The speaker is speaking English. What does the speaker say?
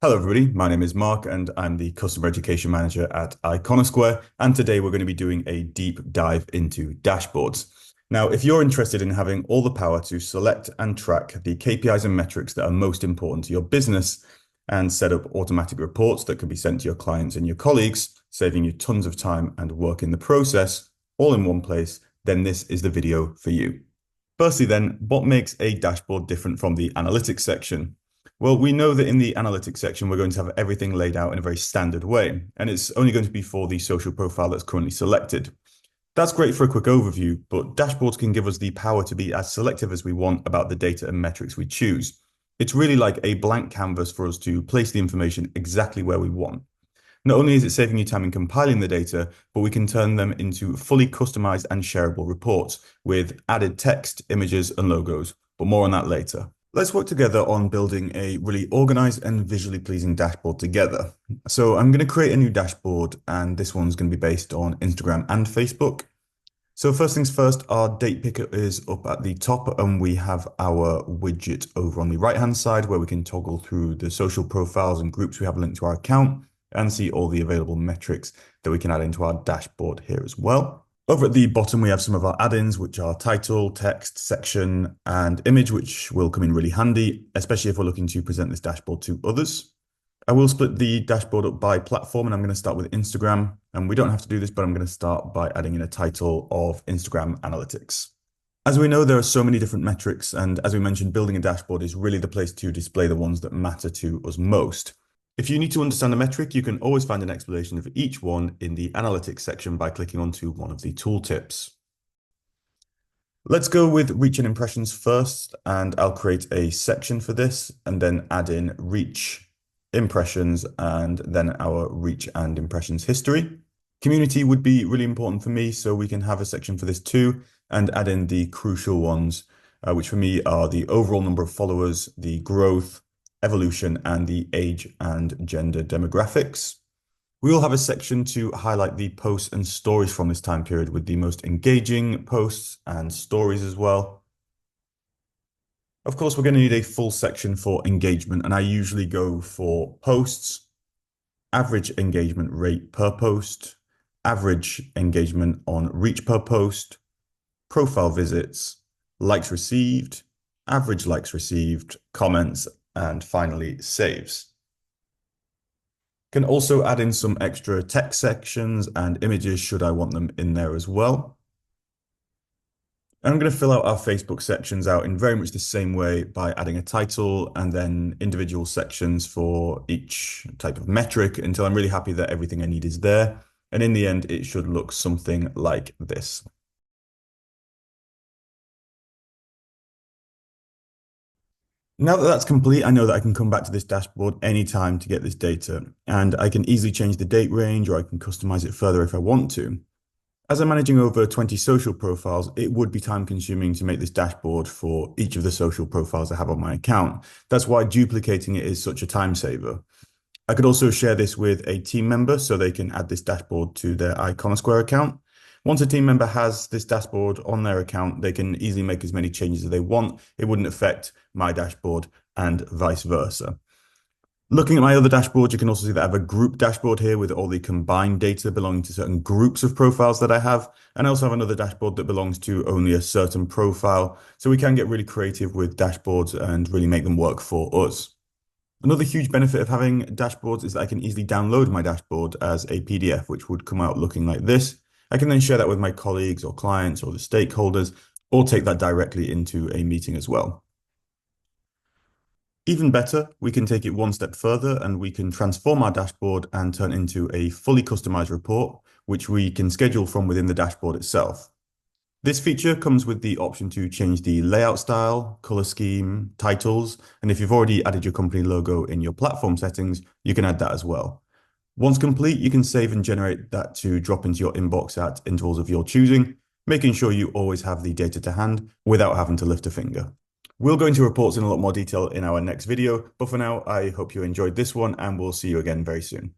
Hello, everybody. My name is Mark, and I'm the Customer Education Manager at Iconosquare. And today we're going to be doing a deep dive into dashboards. Now, if you're interested in having all the power to select and track the KPIs and metrics that are most important to your business and set up automatic reports that can be sent to your clients and your colleagues, saving you tons of time and work in the process, all in one place, then this is the video for you. Firstly, then, what makes a dashboard different from the analytics section? Well, we know that in the analytics section, we're going to have everything laid out in a very standard way, and it's only going to be for the social profile that's currently selected. That's great for a quick overview, but dashboards can give us the power to be as selective as we want about the data and metrics we choose. It's really like a blank canvas for us to place the information exactly where we want. Not only is it saving you time in compiling the data, but we can turn them into fully customized and shareable reports with added text, images, and logos, but more on that later. Let's work together on building a really organized and visually pleasing dashboard together. So I'm going to create a new dashboard, and this one's going to be based on Instagram and Facebook. So first things first, our date picker is up at the top, and we have our widget over on the right-hand side where we can toggle through the social profiles and groups we have linked to our account and see all the available metrics that we can add into our dashboard here as well. Over at the bottom, we have some of our add-ins, which are title, text, section, and image, which will come in really handy, especially if we're looking to present this dashboard to others. I will split the dashboard up by platform, and I'm going to start with Instagram. And we don't have to do this, but I'm going to start by adding in a title of Instagram Analytics. As we know, there are so many different metrics, and as we mentioned, building a dashboard is really the place to display the ones that matter to us most. If you need to understand a metric, you can always find an explanation of each one in the analytics section by clicking onto one of the tooltips. Let's go with reach and impressions first, and I'll create a section for this and then add in reach, impressions, and then our reach and impressions history. Community would be really important for me, so we can have a section for this too and add in the crucial ones, which for me are the overall number of followers, the growth, evolution, and the age and gender demographics. We will have a section to highlight the posts and stories from this time period with the most engaging posts and stories as well. Of course, we're going to need a full section for engagement, and I usually go for posts, average engagement rate per post, average engagement on reach per post, profile visits, likes received, average likes received, comments, and finally saves. Can also add in some extra text sections and images should I want them in there as well. And I'm going to fill out our Facebook sections out in very much the same way by adding a title and then individual sections for each type of metric until I'm really happy that everything I need is there. And in the end, it should look something like this. Now that that's complete, I know that I can come back to this dashboard anytime to get this data, and I can easily change the date range or I can customize it further if I want to. As I'm managing over 20 social profiles, it would be time consuming to make this dashboard for each of the social profiles I have on my account. That's why duplicating it is such a time saver. I could also share this with a team member so they can add this dashboard to their Iconosquare account. Once a team member has this dashboard on their account, they can easily make as many changes as they want. It wouldn't affect my dashboard and vice versa. Looking at my other dashboards, you can also see that I have a group dashboard here with all the combined data belonging to certain groups of profiles that I have. And I also have another dashboard that belongs to only a certain profile. So we can get really creative with dashboards and really make them work for us. Another huge benefit of having dashboards is that I can easily download my dashboard as a PDF, which would come out looking like this. I can then share that with my colleagues or clients or the stakeholders, or take that directly into a meeting as well. Even better, we can take it one step further and we can transform our dashboard and turn into a fully customized report, which we can schedule from within the dashboard itself. This feature comes with the option to change the layout style, color scheme, titles, and if you've already added your company logo in your platform settings, you can add that as well. Once complete, you can save and generate that to drop into your inbox at intervals of your choosing, making sure you always have the data to hand without having to lift a finger. We'll go into reports in a lot more detail in our next video, but for now, I hope you enjoyed this one and we'll see you again very soon.